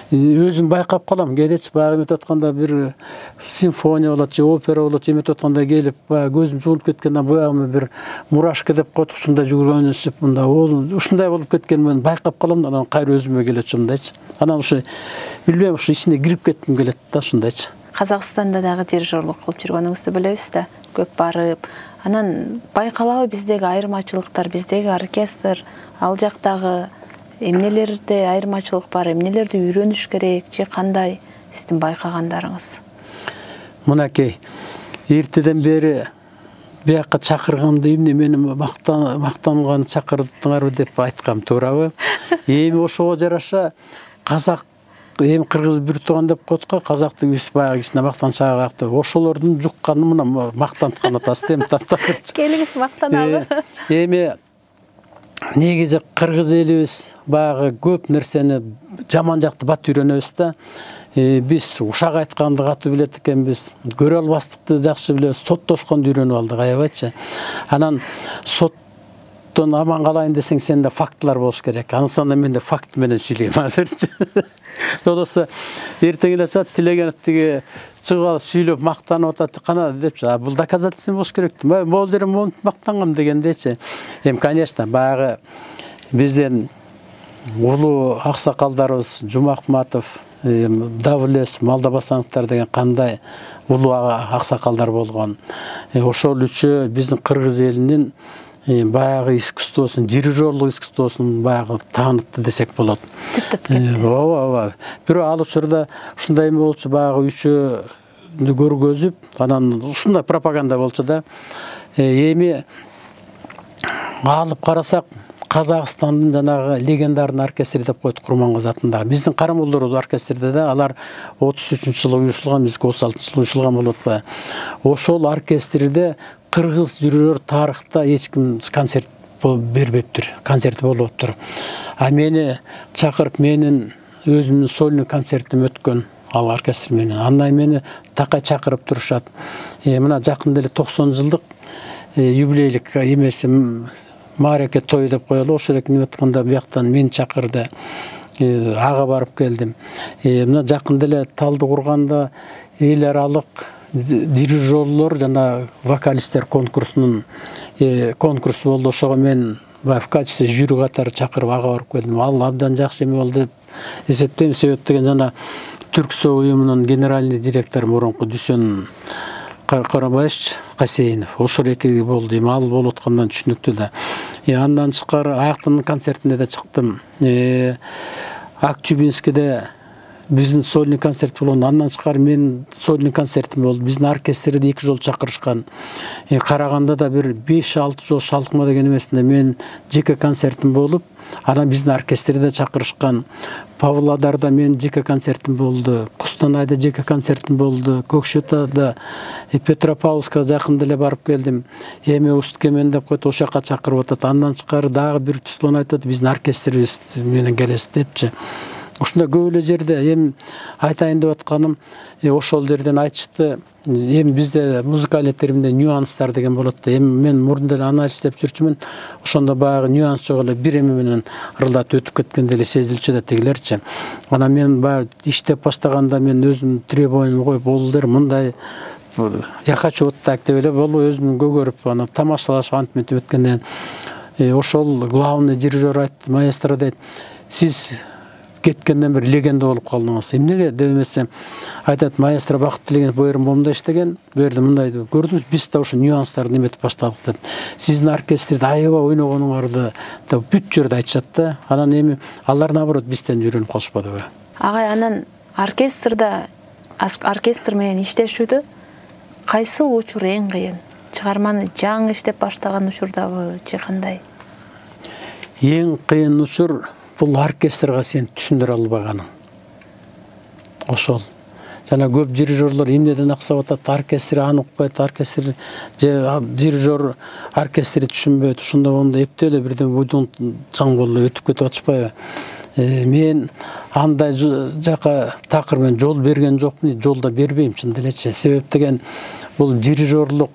өзүм байкап калам. Кээдечи баягы эметип атканда бир симфония болот же опера болот, эметип атканда келип баягы көзүм жумуп кеткенден баягы бир мурашка деп коет ушундай жүгүргөнүп мында ушундай болуп кеткенин байкап калам да анан кайра өзүмө келет мындайчы. Анан ушу билбейм ушу ичине кирип кетким келет да ушундайчы. Казакстанда дагы дирижерлук кылып жүргөнүңүздү билебиз да, көп барып. Анан байкалабы биздеги айырмачылыктар, биздеги оркестр, ал жактагы эмнелерде айырмачылык бар, эмнелерди үйрөнүш керек же кандай сиздин байкагандарыңыз? Мынакей, эртеден бери бияка чакырганда эмне мени мактанган чакырдыңарбы деп айткам, туурабы? Эми ошого жараша казак эми кыргыз бир тууган деп коет го, казактын биз баягы кичине мактанчаак деп ошолордун жукканы мына мактанткан атасы эми таптакырчы. Келиңиз мактаналы. Эми негизи кыргыз элибиз баягы көп нерсени жаман жакты бат үйрөнөбүз да. Биз ушак айтканды катуу билет экенбиз, көрө албастыкты жакшы билебиз, соттошконду үйрөнүп алдык, аябайчы. Анан соттон аман калайын десең сенде фактылар болуш керек. Анысында мен да факт менен сүйлөйм азырчы. Болосо эртең эле Тилегенов тиги чыгып алып сүйлөп мактанып атат, кана депчи, бул доказательство болуш керек. Могул жерим монтип мактангам дегендечи. Эми конечно баягы бизден улуу аксакалдарыбыз Жумакматов, Давлес, Малдабасановтар деген кандай улуу аксакалдар болгон. Ошол үчөө биздин кыргыз элинин баягы искусствосун, дирижерлук искусствосун баягы таанытты десек болот. Ооба. Бирок ал учурда ушундай эме болчу, баягы үчөөнү көргөзүп, анан ушундай пропаганда болчу да. Эми алып карасак, Казакстандын жанагы легендарный оркестри деп коет Курмангызы атындагы. Биздин Карамулдорубуз оркестрде да, алар 33-жылы уюшулган, бизге 36-жылы уюшулган болуп атпайбы. Ошол оркестрде кыргыз дирижер тарыхта эч ким концерт бербептир, концерти болуптур. А мени чакырып, менин өзүмдүн сольный концертим өткөн ал оркестр менен. Андан мени такай чакырып турушат. Мына жакында эле 90 жылдык юбилейлик эмеси маареке той деп коелу, ошол экен өткөндө бияктан мени чакырды. Ага барып келдим. Мына жакында эле Талды курганда эл аралык дирижерлор жана вокалисттер конкурсунун конкурсу болду. Ошого мен в качестве жюри катары чакырып ага барып келдим. Ал абдан жакшы эме болду деп эсептейм. Себеп деген жана Түрксо уюмунун генеральный директору мурунку Дүсөн Карабаевич Касейинов. Ошол эки болду. Ал болуп аткандан түшүнүктүү да. Андан тышкары Аяктын концертине да чыктым. Акчубинскиде биздин сольный концерт болгон. Андан тышкары мен сольный концертим болду. Биздин оркестрде 2 жолу чакырышкан. Караганда да бир 5-6 жолу Шалкыма деген эмесинде мен жеке концертим болуп, анан биздин оркестрде чакырышкан. Павлодарда мен жеке концертим болду. Кустанайда жеке концертим болду. Көкшетауда, Петропавловска жакында эле барып келдим. Эми Усткемен деп коет, ошол жака чакырып атат. Андан тышкары дагы бир числону айтат, биздин оркестрибиз менен келесиз депчи. Ушундай көп эле жерде эми айтайын деп атканым, ошол жерден айтышты. Эми бизде музыкалдык теримде нюанстар деген болот да. Эми мен мурунда эле анализ деп жүрчүмүн. Ошондо баягы нюанс жок эле бир эме менен ырылдатып өтүп кеткенде эле сезилчү да тегилерчи. Анан мен баягы иштеп баштаганда мен өзүм требованием коюп, болдур мындай я хочу вот так деп эле болуп өзүм көгөрүп аны тамашалашып антип өткөндөн ошол главный дирижер айтты, маэстро дейт, сиз кеткенден бир легенда болуп калдыңыз. Эмнеге деп эмесе айтат, маэстро Бакыт Тилегенов бу жерде момундай иштеген, бу жерде мындай деп көрдүңүз, биз да ошо нюанстарды эметип баштадык деп. Сиздин оркестрде аябай ойногонуңарды деп бүт жерде айтышат да. Анан эми алар наоборот бизден үйрөнүп калышпадыбы. Агай, анан оркестр менен иштешүүдө кайсыл учур эң кыйын? Чыгарманы жаңы иштеп баштаган учурдабы же кандай? Эң кыйын учур бул оркестрга сен түшүндүрө албаганың. Ошол. жана көп дирижерлор эмнеден аксап атат, оркестр аны укпайт, оркестр же дирижер оркестрди түшүнбөйт, ушунда онда эптеп эле бирден бойдон чаң болуп өтүп кетип атышпайбы? Мен андай жака такыр мен жол берген жокмун, жол да бербейм чын делечи. Себеп деген бул дирижерлук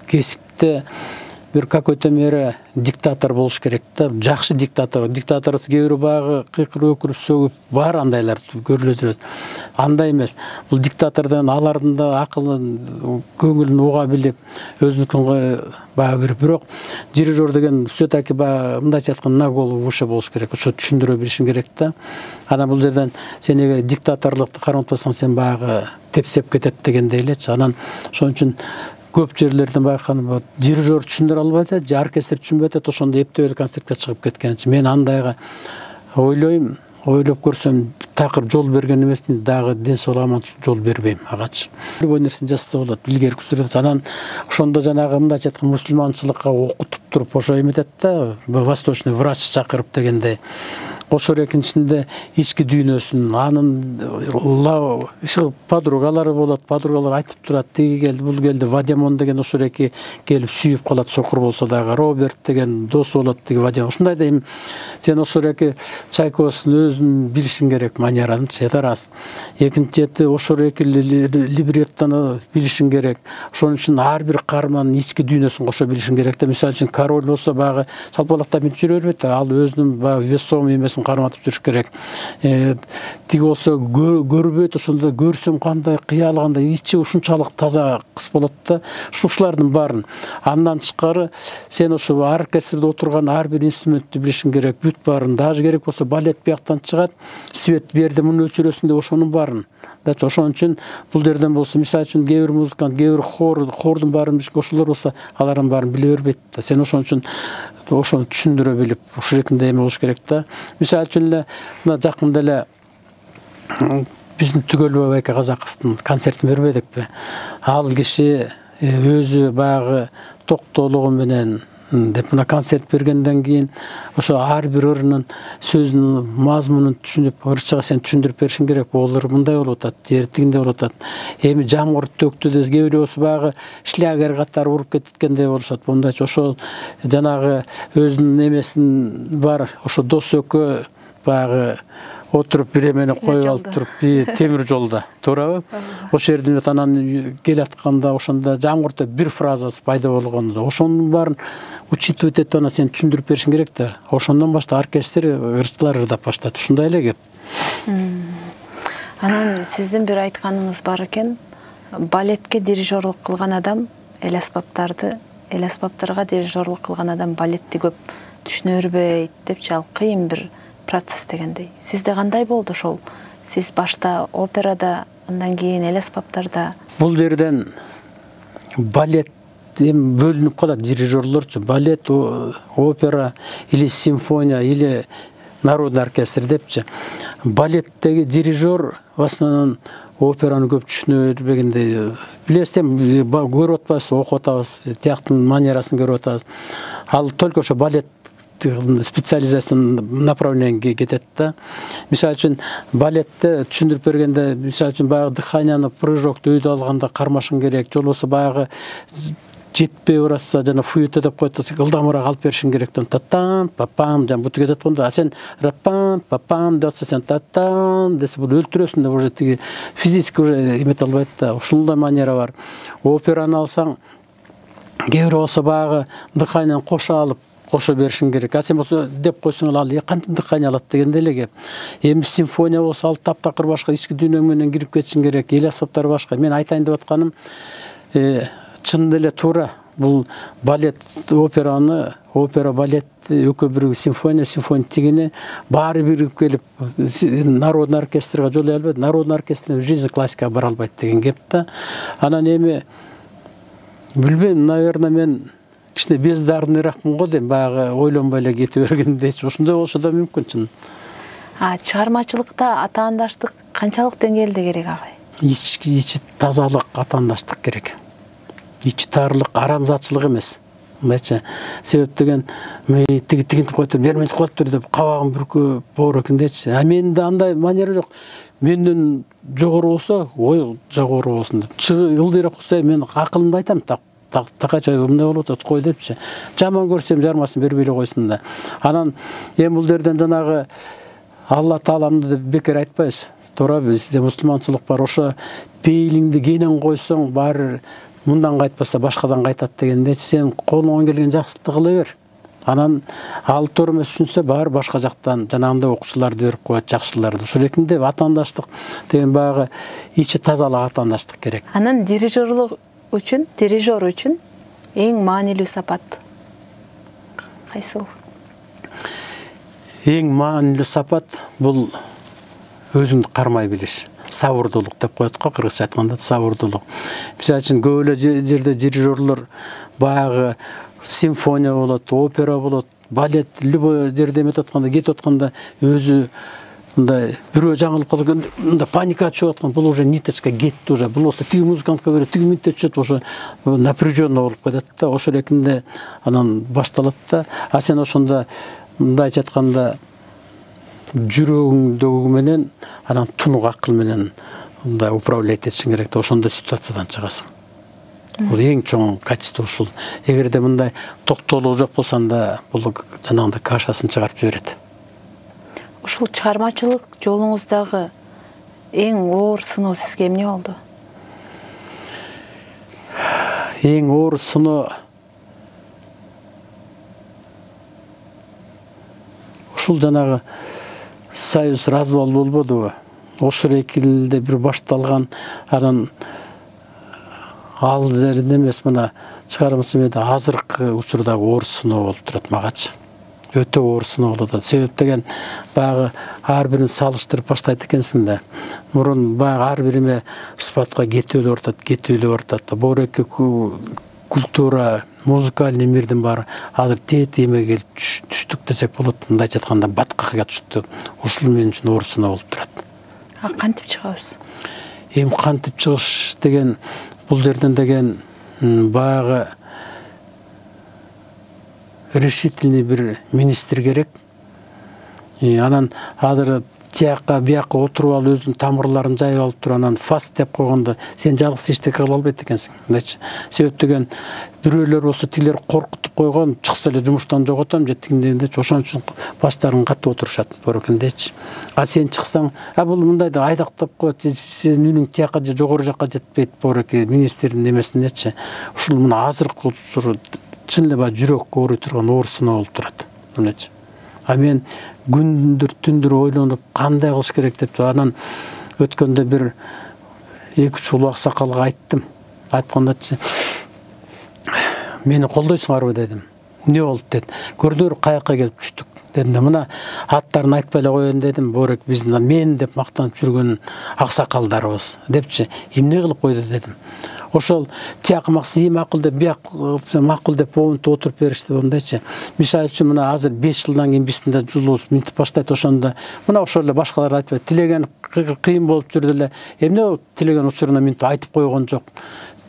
кесипте бир какой-то мере диктатор болуш керек да, жакшы диктатор. Диктатор кээ бирөө баягы кыйкырып өкүрүп сөгүп бар андайлар көрүлө жүрөт. Андай эмес. Бул диктатордон алардын да акылын, көңүлүн уга билип, өзүнүкүн баягы бирок дирижер деген все-таки баягы мындайча айтканда на голову выше болуш керек. Ошо түшүндүрө билишиң керек да. Анан бул жерден сен эгер диктаторлукту карматпасаң, сен баягы тепсеп кетет дегендей элечи. Анан ошон үчүн көп жерлерден байканым, дирижер түшүндүрө албайт, же оркестр түшүнбөйт, ошондо эптеп эле концертке чыгып кеткен. Мен андайга ойлойм, ойлоп көрсөм, такыр жол берген эмесмин, дагы ден соолугума жол бербейм агачы. Любой нерсени жасаса болот, илгерки сүрөт. Анан ошондо жанагы мындайча айтканда мусулманчылыкка окутуп туруп, ошо эметет да, восточный врач чакырып дегендей. Ошол экинчисинде ички дүйнөсүн, анын подругалары болот, подругалар айтып турат, тиги келди, бул келди, Вадимон деген ошол эки келип сүйүп калат, сокур болсо дагы, Роберт деген досу болот, тиги Вадимон. Ушундай дейм, сен ошол эки Чайковскийдин өзүн билишиң керек, манераны, это раз. Экинчи чети ошол эки либреттону билишиң керек. Ошон үчүн ар бир каармандын ички дүйнөсүн кошо билишиң керек да. Мисалы үчүн король болсо баягы шалпалактап жүрө бербейт, ал өзүнүн баягы весом эмесин карматып жүрүш керек. Тиги болсо көрбөйт, ошондо көрсөм кандай кыял, кандай ичи ушунчалык таза кыз болот да. Ушулардын баарын. Андан тышкары сен ошо оркестрде отурган ар бир инструментти билишиң керек, бүт баарын. Даже керек болсо балет бияктан чыгат, свет берди муну өчүрөсүн деп ошонун баарын. Ошон үчүн бул жерден болсо, мисалы үчүн кээ бир музыкант, кээ бир хордун баарын билишкен ошолор болсо, алардын баарын биле бербейт да. Сен ошон үчүн ошону түшүндүрө билип, ушул шекинде эме болуш керек да. Мисалы үчүн эле мына жакында эле биздин Түгөлбай байке Казаковдун концертин бербедикпи? Ал киши өзү баягы токтоолугу менен деп мына концерт бергенден кийин ошо ар бир ырынын сөзүнүн мазмунун түшүнүп, ырчыга сен түшүндүрүп беришиң керек. Бул ыр мындай болуп атат, жери тигиндей болуп атат. Эми жамгыр төктү деп кээ бирөө баягы шлягер катары уруп кеткендей болушат. Мындайча ошол жанагы өзүнүн эмесин бар, ошо дос экөө баягы отуруп бир эмени коюп алып туруп, темир жолдо, туурабы? Ошол жерден анан келатканда ошондо жамгырда бир фразасы пайда болгондо, ошонун баарын учитывать этип анан сен түшүндүрүп беришиң керек да. Ошондон баштап оркестр ырчылар ырдап баштат. Ушундай эле кеп. Анан сиздин бир айтканыңыз бар экен, балетке дирижерлук кылган адам эл аспаптарга дирижерлук кылган адам балетти көп түшүнө бербейт депчи, ал кыйын бир процесс дегендей. Сизде кандай болду ошол? Сиз башта операда, андан кийин эл аспаптарда. Бул жерден балет бөлүнүп калат, дирижерлорчу. Балет, опера или симфония или народный оркестр депчи. Балеттеги дирижер в основном операны көп түшүнө бербегендей. Билесиз, көрүп атпайсыз, окуп атабыз, тияктын манерасын көрүп атабыз. Ал только ошо балет специализацион направленияга кетет да. Мисалы үчүн балетте түшүндүрүп бергенде, мисалы үчүн баягы дыханияны, прыжокты өйдө алганда кармашың керек, же болбосо баягы жетпей баратса, жана фуюта деп коет, ылдамыраак алып беришиң керек. Татам, папам, жана буту кетет болду. А сен рапам, папам деп атса, сен татам десе, бул өлтүрөсүң деп уже тиги физически уже эмете албайт да. Ушундай манера бар. Операны алсаң, кээ бирөө болсо баягы дыханияны кошо алып кошо беришиң керек. А сен болсо деп койсоң, ал кантип дыхание алат дегенде эле кеп. Эми симфония болсо, ал таптакыр башка, ички дүйнөң менен кирип кетишиң керек. Эл аспаптары башка. Мен айтайын деп атканым, чын эле туура. Бул балет, опера, балет экөө биригип, симфония тигини баары биригип келип, народный оркестрге жолой албайт. Народный оркестрин жизнь классикага бара албайт деген кеп да. Анан эми билбейм, наверное, мен кичине бездарныйраакмын го дейм, баягы ойлонбой эле кете бергендейчи. Ошондой болсо да мүмкүн чын. Чыгармачылыкта атаандаштык канчалык деңгээлде керек агай? Ичи тазалык атаандаштык керек. Ичи тарлык, арамзатчылык эмес. мынча себеп деген тигинтип коюптур, берментип коюптур деп кабагын бүркөп боор экендечи. А менде андай манера жок. Менден жогору болсо, ой жогору болсун деп. Ылдыйраак болсо мен акылымды айтам, такача мындай болуп атат кой депчи. Жаман көрсөм жармасын бербей эле койсун да. Анан эми бул жерден жанагы Алла Тааламды деп бекер айтпайбыз. Туура, бизде мусулманчылык бар. Ошо пейлиңди кенен койсоң, баары мындан кайтпаса башкадан кайтат дегендечи, сен колуңан келген жакшылыкты кыла бер. Анан ал туура эмес түшүнсө, баары башка жактан жанагындай окуучуларды берип коет, жакшыларды. Ошол экинде атаандаштык деген баягы ичи тазалык атаандаштык керек. Анан дирижер үчүн эң маанилүү сапат кайсыл? Эң маанилүү сапат бул өзүңдү кармай билиш. Сабырдуулук деп коет го, кыргызча айтканда сабырдуулук. Мисалы үчүн көп эле жерде дирижерлор баягы симфония болот, опера болот, балет, любой жерде эметип атканда, кетип атканда өзү мындай бирөө жаңылып калган, мындай паника чыгып аткан, бул уже ниточка кетти уже. Бул болсо тиги музыкантка берет, тиги мынтип чыгат, ошо напряженно болуп кетет да. Ошол экинде анан башталат да. А сен ошондо мындайча айтканда жүрөгүңдөгү менен анан тунук акыл менен мындай управлять этишиң керек да, ошондой ситуациядан чыгасың. Бул эң чоң качество ушул. Эгерде мындай токтоолук жок болсо анда бул жанагындай кашасын чыгарып жиберет. Ушул чыгармачылык жолуңуздагы эң оор сыноо сизге эмне болду? Эң оор сыноо ушул жанагы союз развал болбодубу? Ошол экилде бир башталган, анан ал жерде эмес, мына чыгармачылыкта азыркы учурдагы оор сыноо болуп турат магачы. Өтө оор сыноо болуп атат. Себеп деген баягы ар бирин салыштырып баштайт экенсиң да. Мурун баягы ар бириме спатка кетүүлүү ортат. Борекке культура, музыкальный мирдин баары азыр теме келип түштүк десек болот. Мындайча айтканда баткакка түштү. Ушул мен үчүн оор сыноо болуп турат. А кантип чыгабыз? Эми кантип чыгыш деген бул жерден деген баягы решительный бир министр керек. Анан азыр тияққа бияққа отырып алып өзүнүн тамырларын жайып алып туруп анан фаст деп койгондо сен жалгыз эчтеке кыла албайт экенсиң. Мындайчы. Себеп деген бирөөлөр болсо тилер коркутуп койгон, чыкса эле жумуштан жоготом же тигиндегендечи, ошон үчүн баштарын катып отурушат борокендечи. А сен чыксаң, бул мындай да айдактап коет, сен үнүң тияққа же жогору жакка жетпейт бороке министрдин немесиндечи. Ушул мына азыркы чын эле жүрөккө ооруй турган оор сыноо болуп турат. Мындайчы. А мен күндүр ойлонуп кандай кылыш керек деп анан өткөндө бир 2-3 улуу аксакалга айттым. Айткандачы мени колдойсуңарбы дедим. Не болуп деді. Көрдүңөр каяка келип түштүк дедим. Мына аттарын айтпай эле коеюн дедим. Борек биздин мен деп мактанып жүргөн аксакалдарыбыз депчи. Эмне кылып койду дедим. Ошол тияк максы макул деп, бияк макул деп оонтуп отуруп беришти ондайчы. Мисалы үчүн мына азыр 5 жылдан кийин бизде жулубуз минтип баштайт, ошондо мына ошол эле башкалар айтпайт. Тилеген кыйын болуп жүрдү эле. Эмне тилеген учуруна минтип айтып койгон жок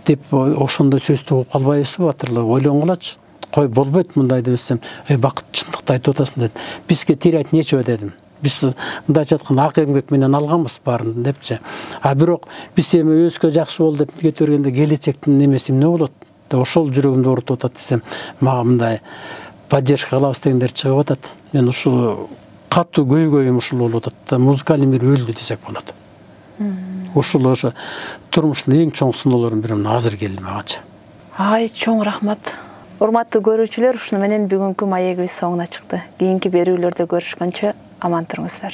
деп ошондой сөздү угуп калбайбызбы батырлар? Ойлонгулачы. Кой болбойт мындай десем, бакыт чындыкты айтып атасың деді. Бизге терять нечего дедим. Биз мындайча айтканда ак эмгек менен алганбыз баарын депчи. А бирок биз эми өзгө жакшы болду деп кете бергенде келечектин немеси эмне болот? Ошол жүрөгүмдү оорутуп атат десем, мага мындай поддержка кылабыз дегендер чыгып атат. Мен ушул катуу көйгөйүм ушул болуп атат. Музыкалдын мир өлдү десек болот. Ушул ошо турмуштун эң чоң сыноолорунун бири азыр келди магачы. Ай, чоң рахмат. Урматтуу көрүүчүлөр, ушуну менен бүгүнкү маегибиз соңуна чыкты. Кийинки берүүлөрдө көрүшкөнчө аман туруңуздар.